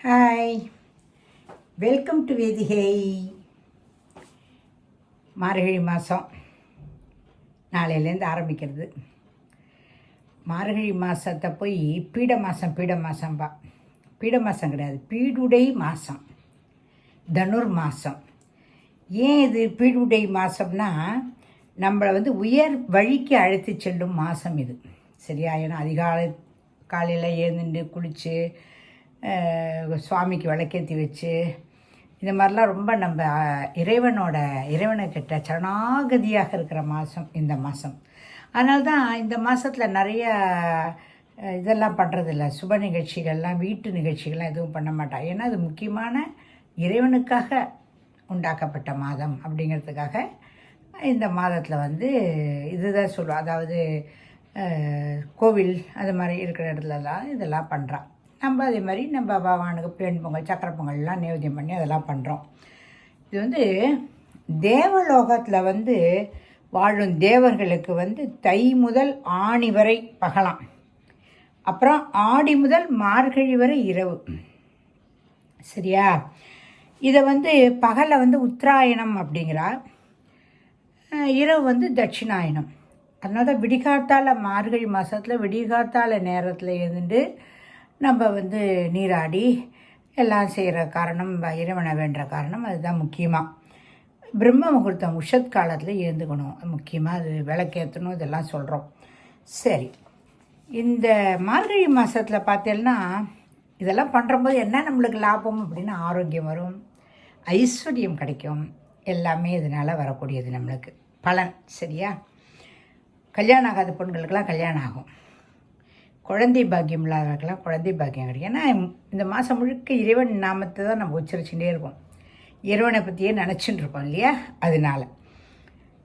Hi, welcome to Vedhigai. Margazhi மாதம் நாளையிலேருந்து ஆரம்பிக்கிறது. மார்கழி மாதத்தை போய் பீட மாதம்பா. பீட மாதம் கிடையாது, பீடுடை மாதம், தனுர் மாதம். ஏன் இது பீடுடை மாதம்னா, நம்மளை உயர் வழிக்கு அழைத்து செல்லும் மாதம் இது. சரியா? ஏன்னா காலையில் எழுந்துட்டு குளித்து சுவாமிக்கு விளக்கேற்றி வச்சு இந்த மாதிரிலாம் ரொம்ப நம்ம இறைவனை கிட்ட சரணாகதியாக இருக்கிற மாதம் இந்த மாதம். அதனால தான் இந்த மாதத்தில் நிறைய இதெல்லாம் பண்ணுறதில்ல, சுப நிகழ்ச்சிகள்லாம், வீட்டு நிகழ்ச்சிகள்லாம் எதுவும் பண்ண மாட்டான். ஏன்னா அது முக்கியமான இறைவனுக்காக உண்டாக்கப்பட்ட மாதம் அப்படிங்கிறதுக்காக இந்த மாதத்தில் இதுதான் சொல்லுவோம். அதாவது கோவில் அது மாதிரி இருக்கிற இடத்துலலாம் இதெல்லாம் பண்ணுறான். நம்ம அதே மாதிரி நம்ம பகவானுக்கு பெண் பொங்கல், சக்கரை பொங்கல்லாம் நைவேத்தியம் பண்ணி அதெல்லாம் பண்ணுறோம். இது தேவலோகத்தில் வாழும் தேவர்களுக்கு தை முதல் ஆணி வரை பகலாம், அப்புறம் ஆடி முதல் மார்கழி வரை இரவு. சரியா? இதை பகலை உத்தராயணம் அப்படிங்கிறா, இரவு தட்சிணாயனம். அதனால தான் விடிகாத்தால் மார்கழி மாதத்தில் விடிகாத்தால நேரத்தில் இருந்துட்டு நம்ம நீராடி எல்லாம் செய்கிற காரணம், இறைவனை வேண்டுற காரணம் அதுதான். முக்கியமாக பிரம்ம முகூர்த்தம் உஷத் காலத்தில் எழுந்துக்கணும், முக்கியமாக அது விளக்கேற்றணும், இதெல்லாம் சொல்கிறோம். சரி, இந்த மார்கழி மாதத்தில் பார்த்தேன்னா இதெல்லாம் பண்ணுறம்போது என்ன நம்மளுக்கு லாபம் அப்படின்னா, ஆரோக்கியம் வரும், ஐஸ்வர்யம் கிடைக்கும், எல்லாமே இதனால் வரக்கூடியது நம்மளுக்கு பலன். சரியா? கல்யாணம் ஆகாத பெண்களுக்கெல்லாம் கல்யாணம் ஆகும், குழந்தை பாக்கியம் இல்லாதவர்களுக்கெல்லாம் குழந்தை பாக்கியம் கிடைக்கும். ஏன்னா இந்த மாதம் முழுக்க இறைவன் நாமத்தை தான் நம்ம உச்சரிச்சுட்டே இருக்கோம், இறைவனை பற்றியே நினச்சிட்டு இருக்கோம் இல்லையா? அதனால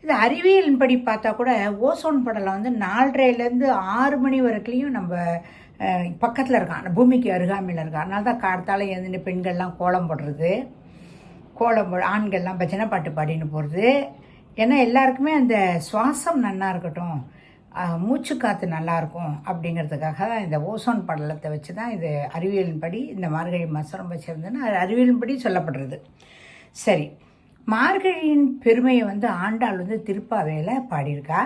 இது அறிவியலின்படி பார்த்தா கூட ஓசோன் படலம் 4:30லேருந்து 6 மணி வரைக்கும் நம்ம பக்கத்தில் இருக்கான், பூமிக்கு அருகாமையில் இருக்கான். அதனால தான் காலத்தால் எழுந்துட்டு பெண்கள்லாம் கோலம் போடுறது, ஆண்கள்லாம் பஜனை பாட்டு பாடின்னு போகிறது. ஏன்னா எல்லாருக்குமே அந்த சுவாசம் நல்லா இருக்கட்டும், மூச்சு காற்று நல்லாயிருக்கும் அப்படிங்கிறதுக்காக தான் இந்த ஓசோன் படலத்தை வச்சு தான் இது அறிவியலின்படி இந்த மார்கழி மாதம் ரொம்ப சிறந்ததுன்னு அறிவியலின்படி சொல்லப்படுறது. சரி, மார்கழியின் பெருமையை ஆண்டாள் திருப்பாவையில் பாடியிருக்கா.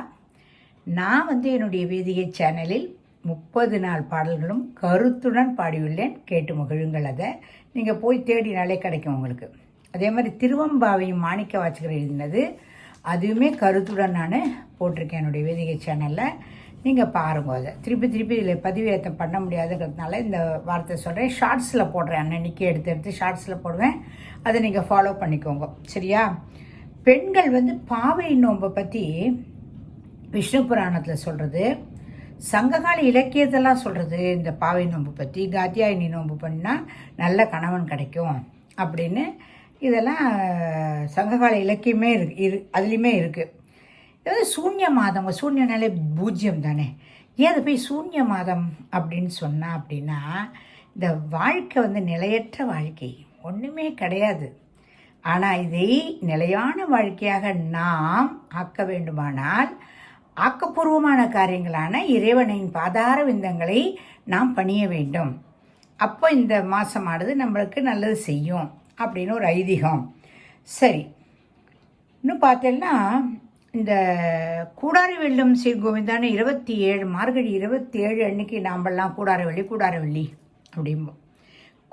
நான் என்னுடைய வேதிகை சேனலில் 30 நாள் பாடல்களும் கருத்துடன் பாடியுள்ளேன், கேட்டு மகிழுங்கள். அதை நீங்கள் போய் தேடினாலே கிடைக்கும் உங்களுக்கு. அதே மாதிரி திருவம்பாவையும் மாணிக்க வாசகர் எழுதினது, அதுவுமே கருத்துடன் நான் போட்டிருக்கேன் என்னுடைய வேதிகை சேனலில். நீங்கள் பாருங்க. அதை திருப்பி இதில் பதிவேற்றம் பண்ண முடியாதுங்கிறதுனால இந்த வார்த்தை சொல்கிறேன். ஷார்ட்ஸில் போடுறேன், அன்னன்னைக்கு எடுத்து ஷார்ட்ஸில் போடுவேன், அதை நீங்கள் ஃபாலோ பண்ணிக்கோங்க. சரியா? பெண்கள் பாவை நோன்பை பற்றி விஷ்ணு புராணத்தில் சொல்கிறது, சங்ககால இலக்கியத்தெல்லாம் சொல்கிறது. இந்த பாவை நோன்பு பற்றி, காத்தியாயினி நோன்பு பண்ணால் நல்ல கணவன் கிடைக்கும் அப்படின்னு இதெல்லாம் சங்ககால இலக்கியமே அதுலேயுமே இருக்குது. இது சூன்ய மாதம், சூன்யனாலே பூஜ்யம் தானே, ஏன் அதை போய் சூன்ய மாதம் அப்படின்னு சொன்னால் அப்படின்னா, இந்த வாழ்க்கை நிலையற்ற வாழ்க்கை, ஒன்றுமே கிடையாது. ஆனால் இதை நிலையான வாழ்க்கையாக நாம் ஆக்க வேண்டுமானால் ஆக்கப்பூர்வமான காரியங்களான இறைவனின் பாதார விந்தங்களை நாம் பணிய வேண்டும். அப்போ இந்த மாதமானது நம்மளுக்கு நல்லது செய்யும் அப்படின்னு ஒரு ஐதீகம். சரி, இன்னும் பார்த்தேன்னா இந்த கூடாரி வெல்லும் சீர்கோவிந்தான்னு 27 மார்கழி 27 அன்னைக்கு நாமெல்லாம் கூடாரவெள்ளி அப்படிம்போம்.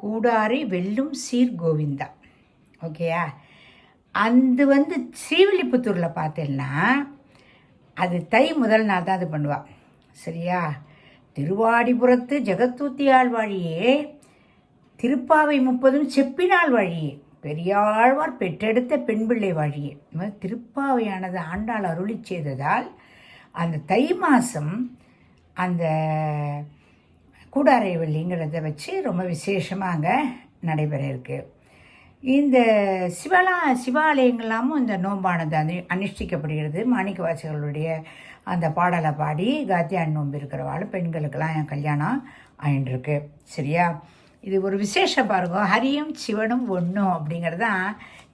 கூடாரி வெல்லும் சீர்கோவிந்தா. ஓகேயா? அது ஸ்ரீவில்லிபுத்தூரில் பார்த்தேன்னா அது தை முதல் நாள் தான் அது பண்ணுவாள். சரியா? திருவாடிபுரத்து ஜெகத்தூத்தி ஆழ்வாழியே, திருப்பாவை 30 செப்பினாள் வழியே, பெரியாழ்வார் பெற்றெடுத்த பெண் பிள்ளை வழியே. திருப்பாவையானது ஆண்டாள் அருளி செய்ததால் அந்த தை மாதம் அந்த கூடாரை வெள்ளிங்கிறத வச்சு ரொம்ப விசேஷமாக அங்கே நடைபெற இருக்குது. இந்த சிவாலயங்களாமும் இந்த நோம்பானது அனுஷ்டிக்கப்படுகிறது. மாணிக்க வாசகர்களுடைய அந்த பாடலை பாடி காத்தியான் நோன்பு இருக்கிறவாளும் பெண்களுக்கெல்லாம் என் கல்யாணம் ஆயின்ட்டுருக்கு. சரியா? இது ஒரு விசேஷம் பாருங்க, ஹரியும் சிவனும் ஒன்றும் அப்படிங்கிறது தான்.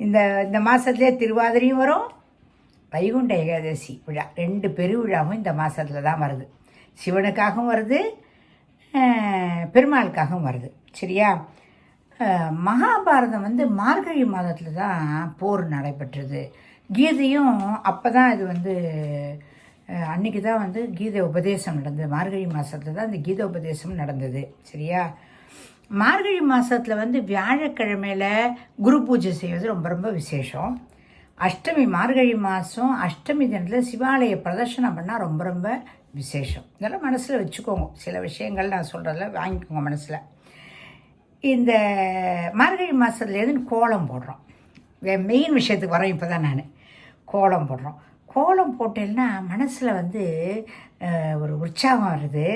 இந்த மாதத்துலேயே திருவாதிரையும் வரும், வைகுண்ட ஏகாதசி விழா, 2 பெருவிழாவும் இந்த மாதத்தில் தான் வருது. சிவனுக்காகவும் வருது, பெருமாளுக்காகவும் வருது. சரியா? மகாபாரதம் வந்து மார்கழி மாதத்தில் தான் போர் நடைபெற்றது. கீதையும் அப்போ தான் இது வந்து அன்றைக்கி தான் வந்து கீதை உபதேசம் நடந்தது. மார்கழி மாதத்தில் தான் இந்த கீதை உபதேசம் நடந்தது. சரியா? மார்கழி மாதத்தில் வந்து வியாழக்கிழமையில் குரு பூஜை செய்வது ரொம்ப ரொம்ப விசேஷம். அஷ்டமி, மார்கழி மாதம் அஷ்டமி தினத்தில் சிவாலய பிரதர்ஷனம் பண்ணால் ரொம்ப ரொம்ப விசேஷம். இதெல்லாம் மனசில் வச்சுக்கோங்க. சில விஷயங்கள் நான் சொல்கிறதில்ல, வாங்கிக்கோங்க மனசில். இந்த மார்கழி மாதத்துல எதுன்னு கோலம் போடுறோம். மெயின் விஷயத்துக்கு வரேன். இப்போ தான் நான் கோலம் போடுறோம். கோலம் போட்டேன்னா மனசில் வந்து ஒரு உற்சாகம் வருது.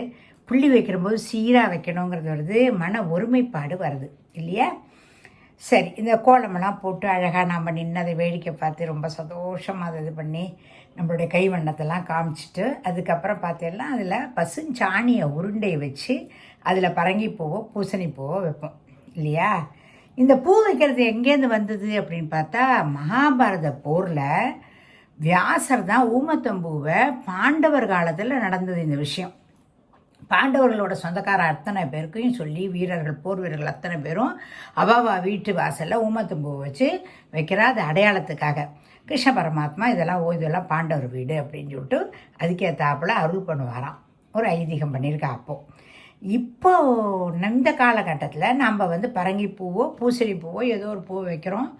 புள்ளி வைக்கிறபோது சீராக வைக்கணுங்கிறது வருது. மன ஒருமைப்பாடு வருது இல்லையா? சரி, இந்த கோலமெல்லாம் போட்டு அழகாக நாம் நின்று வேடிக்கை பார்த்து ரொம்ப சந்தோஷமாக அதை இது பண்ணி நம்மளுடைய கைவண்ணத்தெல்லாம் காமிச்சிட்டு அதுக்கப்புறம் பார்த்தேன்னா அதில் பசுஞ்சாணியை உருண்டையை வச்சு அதில் பரங்கி பூவோ பூசணி பூவோ வைப்போம் இல்லையா? இந்த பூ வைக்கிறது எங்கேருந்து வந்தது அப்படின்னு பார்த்தா, மகாபாரத போரில் வியாசர் தான் ஊமத்தம்பூவை பாண்டவர் காலத்தில் நடந்தது இந்த விஷயம். பாண்டவர்களோட சொந்தக்கார அத்தனை பேருக்கையும் சொல்லி வீரர்கள், போர் வீரர்கள் அத்தனை பேரும் அவாவா வீட்டு வாசலில் ஊமத்தம்பூ வச்சு வைக்கிறா. அது அடையாளத்துக்காக. கிருஷ்ண பரமாத்மா இதெல்லாம் பாண்டவர் வீடு அப்படின்னு சொல்லிட்டு அதுக்கேற்றாப்புல அருள் பண்ணுவாராம். ஒரு ஐதீகம் பண்ணியிருக்கா. இப்போ இந்த காலகட்டத்தில் நம்ம வந்து பரங்கி பூவோ பூசணி பூவோ ஏதோ ஒரு பூ வைக்கிறோம்.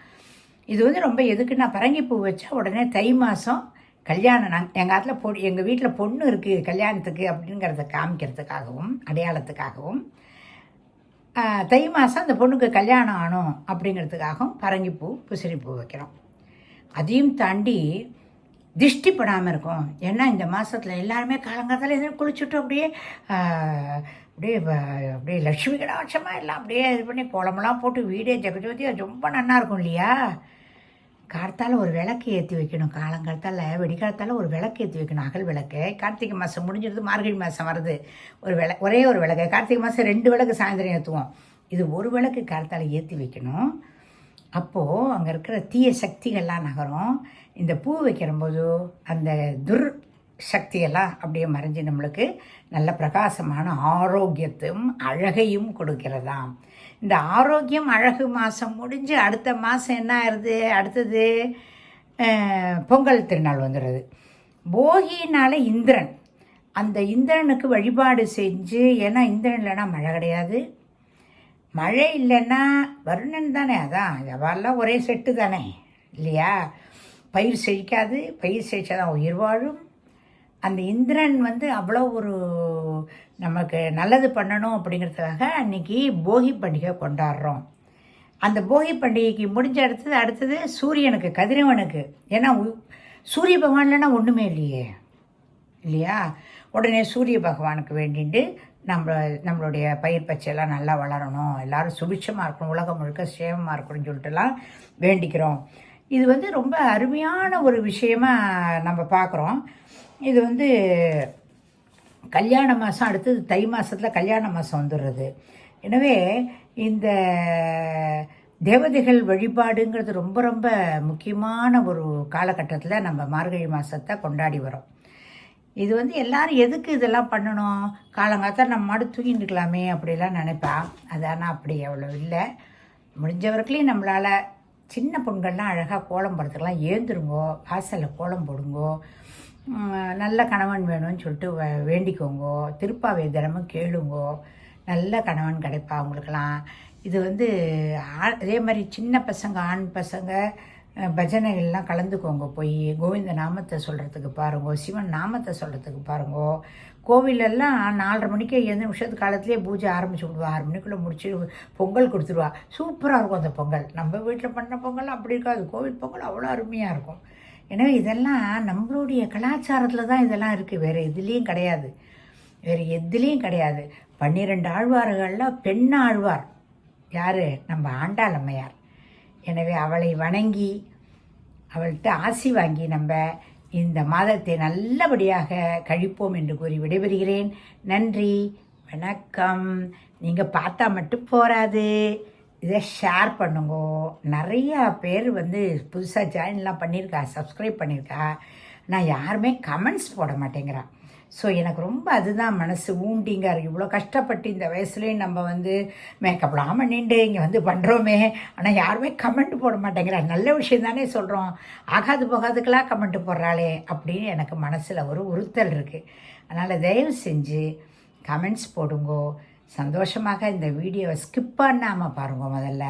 இது வந்து ரொம்ப எதுக்குன்னா, பரங்கி பூ வச்சா உடனே தை மாதம் கல்யாணம், எங்கள் ஆத்தில் எங்கள் வீட்டில் பொண்ணு இருக்குது கல்யாணத்துக்கு அப்படிங்கிறத காமிக்கிறதுக்காகவும் அடையாளத்துக்காகவும், தை மாதம் அந்த பொண்ணுக்கு கல்யாணம் ஆகணும் அப்படிங்கிறதுக்காகவும் பரங்கிப்பூ பூசணிப்பூ வைக்கிறோம். அதையும் தாண்டி திஷ்டி படாமல் இருக்கும். ஏன்னா இந்த மாதத்தில் எல்லாருமே காலங்காலத்தில் எதுவும் குளிச்சுட்டு அப்படியே அப்படியே அப்படியே லட்சுமி கடாட்சமாக எல்லாம் அப்படியே இது பண்ணி கோலமெல்லாம் போட்டு வீடே ஜெகஜோதியாக ரொம்ப நல்லா இருக்கும் இல்லையா? கார்த்தால ஒரு விளக்கு ஏற்றி வைக்கணும். காலங்காலத்தால் வெடிக்காலத்தால் ஒரு விளக்கு ஏற்றி வைக்கணும், அகல் விளக்கு. கார்த்திகை மாதம் முடிஞ்சிருது, மார்கழி மாதம் வருது. ஒரே ஒரு விளக்கு. கார்த்திகை மாதம் 2 விளக்கு சாயந்தரம் ஏற்றுவோம். இது ஒரு விளக்கு கார்த்தால ஏற்றி வைக்கணும். அப்போது அங்கே இருக்கிற தீய சக்திகள்லாம் நகரும். இந்த பூ வைக்கிறம்போது அந்த சக்தியெல்லாம் அப்படியே மறைஞ்சு நம்மளுக்கு நல்ல பிரகாசமான ஆரோக்கியத்தையும் அழகையும் கொடுக்கிறதாம். இந்த ஆரோக்கியம் அழகு மாதம் முடிஞ்சு அடுத்த மாதம் என்ன ஆயிடுது? அடுத்தது பொங்கல் திருநாள் வந்துடுது. போகினால இந்திரன், அந்த இந்திரனுக்கு வழிபாடு செஞ்சு, ஏன்னா இந்திரன் இல்லைன்னா மழை கிடையாது, மழை இல்லைன்னா வருணன் தானே. அதான் எல்லாம் ஒரே செட்டு தானே இல்லையா? பயிர் செழிக்காது, பயிர் செழிச்சாதான் உயிர் வாழும். அந்த இந்திரன் வந்து அவ்வளோ ஒரு நமக்கு நல்லது பண்ணணும் அப்படிங்கிறதுக்காக அன்றைக்கி போகி பண்டிகை கொண்டாடுறோம். அந்த போகி பண்டிகைக்கு முடிஞ்ச அடுத்தது சூரியனுக்கு, கதிரவனுக்கு. ஏன்னா சூரிய பகவான் இல்லைன்னா ஒன்றுமே இல்லையே இல்லையா? உடனே சூரிய பகவானுக்கு வேண்டிட்டு நம்மளுடைய பயிர் பச்சையெல்லாம் நல்லா வளரணும், எல்லோரும் சுபிட்சமாக இருக்கணும், உலகம் முழுக்க சேமமாக இருக்கணும்னு சொல்லிட்டுலாம் வேண்டிக்கிறோம். இது வந்து ரொம்ப அருமையான ஒரு விஷயமாக நம்ம பார்க்குறோம். இது வந்து கல்யாண மாதம், அடுத்தது தை மாதத்தில் கல்யாண மாதம் வந்துடுறது. எனவே இந்த தேவதைகள் வழிபாடுங்கிறது ரொம்ப ரொம்ப முக்கியமான ஒரு காலகட்டத்தில் நம்ம மார்கழி மாதத்தை கொண்டாடி வரோம். இது வந்து எல்லோரும் எதுக்கு இதெல்லாம் பண்ணணும்? காலங்காலத்தில் நம்ம மாடு தூங்கிட்டு இருக்கலாமே அப்படிலாம் நினைப்பா. அது ஆனால் அப்படி அவ்வளோ இல்லை. முடிஞ்ச வரைக்கும் நம்மளால் சின்ன பொண்கள்லாம் அழகாக கோலம் போடுறதுக்கெல்லாம் ஏந்துருங்கோ, வாசலில் கோலம் போடுங்கோ, நல்ல கணவன் வேணும்னு சொல்லிட்டு வேண்டிக்கோங்கோ, திருப்பாவை தினமும் கேளுங்கோ, நல்ல கணவன் கிடைப்பா அவங்களுக்கெல்லாம். இது வந்து அதே மாதிரி சின்ன பசங்க, ஆண் பசங்க பஜனைகள்லாம் கலந்துக்கோங்க. போய் கோவிந்த நாமத்தை சொல்கிறதுக்கு பாருங்கோ, சிவன் நாமத்தை சொல்கிறதுக்கு பாருங்கோ. கோவிலெல்லாம் 4:30 மணிக்கு 7 நிமிஷத்து காலத்துலேயே பூஜை ஆரம்பிச்சு விடுவா. 6 மணிக்குள்ளே முடிச்சு பொங்கல் கொடுத்துருவா. சூப்பராக இருக்கும் அந்த பொங்கல். நம்ம வீட்டில் பண்ண பொங்கல் அப்படி இருக்காது, கோவில் பொங்கல் அவ்வளோ அருமையாக இருக்கும். எனவே இதெல்லாம் நம்மளுடைய கலாச்சாரத்தில் தான் இதெல்லாம் இருக்குது, வேறு எதுலேயும் கிடையாது, வேறு எதுலேயும் கிடையாது. 12 ஆழ்வார்களில் பெண் ஆழ்வார் யார்? நம்ம ஆண்டாள் அம்மையார். எனவே அவளை வணங்கி அவள்கிட்ட ஆசி வாங்கி நம்ம இந்த மாதத்தை நல்லபடியாக கழிப்போம் என்று கூறி விடைபெறுகிறேன். நன்றி, வணக்கம். நீங்கள் பார்த்தா மட்டும் போகாது, இதை ஷேர் பண்ணுங்க. நிறையா பேர் வந்து புதுசாக ஜாயின்லாம் பண்ணியிருக்கா, சப்ஸ்கிரைப் பண்ணியிருக்கா. நான் யாருமே கமெண்ட்ஸ் போட மாட்டேங்கிறான். ஸோ எனக்கு ரொம்ப அதுதான் மனசு ஊண்டிங்க இருக்குது. இவ்வளோ கஷ்டப்பட்டு இந்த வயசுலேயும் நம்ம வந்து மேக்கப்லாம் பண்ணிட்டு இங்கே வந்து பண்ணுறோமே, ஆனால் யாருமே கமெண்ட் போட மாட்டேங்கிறா. நல்ல விஷயம் தானே சொல்கிறோம், ஆகாது போகாதுக்கெல்லாம் கமெண்ட் போடுறாளே அப்படின்னு எனக்கு மனசில் ஒரு உறுத்தல் இருக்குது. அதனால் தயவு செஞ்சு கமெண்ட்ஸ் போடுங்கோ. சந்தோஷமாக இந்த வீடியோவை ஸ்கிப் பண்ணாமல் பாருங்க. முதல்ல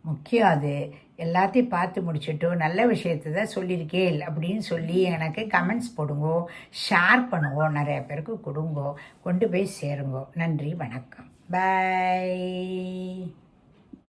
முக்கியம் அது. எல்லாத்தையும் பார்த்து முடிச்சுட்டு நல்ல விஷயத்தை தான் சொல்லியிருக்கேள் அப்படின்னு சொல்லி எனக்கு கமெண்ட்ஸ் போடுங்கோ, ஷேர் பண்ணுங்கோ, நிறைய பேருக்கு கொடுங்கோ, கொண்டு போய் சேருங்கோ. நன்றி, வணக்கம், பாய்.